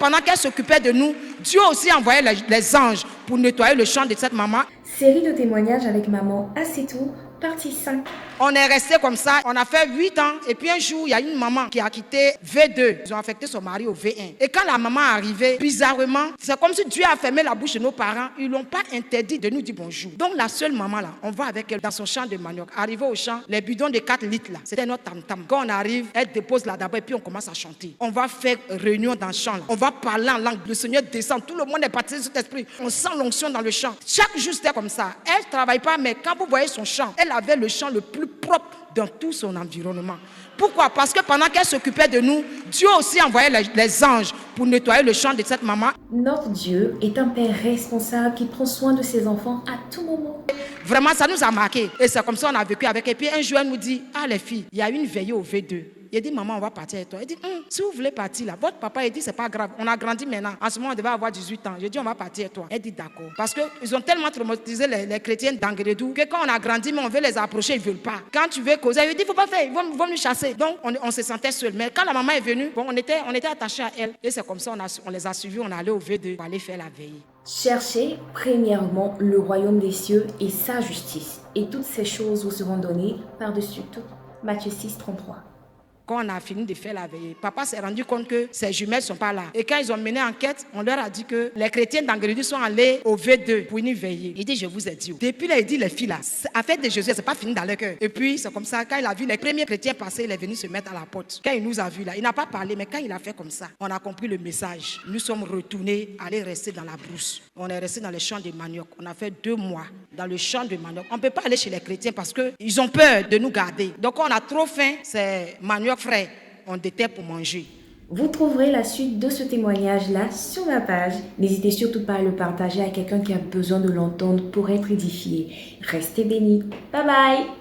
Pendant qu'elle s'occupait de nous, Dieu aussi envoyait les anges pour nettoyer le champ de cette maman. Série de témoignages avec maman Assetou, partie 5. On est resté comme ça, on a fait 8 ans. Et puis un jour, il y a une maman qui a quitté V2. Ils ont affecté son mari au V1. Et quand la maman est arrivée, bizarrement, c'est comme si Dieu a fermé la bouche de nos parents. Ils ne l'ont pas interdit de nous dire bonjour. Donc la seule maman là, on va avec elle dans son champ de manioc. Arrivé au champ, les bidons de 4 litres là, c'était notre tam-tam. Quand on arrive, elle dépose là d'abord et puis on commence à chanter. On va faire réunion dans le champ là. On va parler en langue. Le Seigneur descend. Tout le monde est parti de cet esprit. On sent l'onction dans le champ. Chaque jour c'était comme ça. Elle ne travaille pas, mais quand vous voyez son champ, elle avait le champ le plus propre dans tout son environnement. Pourquoi? Parce que pendant qu'elle s'occupait de nous, Dieu aussi envoyait les anges pour nettoyer le champ de cette maman. Notre Dieu est un père responsable qui prend soin de ses enfants à tout moment. Vraiment, ça nous a marqué. Et c'est comme ça qu'on a vécu avec elle. Et puis un jour, elle nous dit, ah les filles, il y a une veillée au V2. Il dit, maman, on va partir avec toi. Elle dit, si vous voulez partir là, votre papa, il dit, c'est pas grave. On a grandi maintenant. En ce moment, on devait avoir 18 ans. J'ai dit, on va partir avec toi. Elle dit, d'accord. Parce qu'ils ont tellement traumatisé les chrétiens d'Angredou que quand on a grandi, mais on veut les approcher, ils ne veulent pas. Quand tu veux causer, il dit, il ne faut pas faire, ils vont nous chasser. Donc, on se sentait seuls. Mais quand la maman est venue, bon, on était attachés à elle. Et c'est comme ça, on les a suivis, on est allé au V2 pour aller faire la veille. Cherchez premièrement le royaume des cieux et sa justice. Et toutes ces choses vous seront données par-dessus tout. Matthieu 6, 33. Quand on a fini de faire la veille, papa s'est rendu compte que ses jumelles ne sont pas là. Et quand ils ont mené enquête, on leur a dit que les chrétiens d'Angredou sont allés au V2 pour une veillée. Il dit, je vous ai dit. Depuis là, il dit, les filles là, affaire de Jésus, c'est pas fini dans leur cœur. Et puis, c'est comme ça, quand il a vu les premiers chrétiens passer, il est venu se mettre à la porte. Quand il nous a vus là, il n'a pas parlé, mais quand il a fait comme ça, on a compris le message. Nous sommes retournés, aller rester dans la brousse. On est resté dans le champ de manioc. On a fait 2 mois dans le champ de manioc. On ne peut pas aller chez les chrétiens parce qu'ils ont peur de nous garder. Donc, on a trop faim, c'est manioc frais. On déterre pour manger. Vous trouverez la suite de ce témoignage-là sur ma page. N'hésitez surtout pas à le partager à quelqu'un qui a besoin de l'entendre pour être édifié. Restez bénis. Bye bye.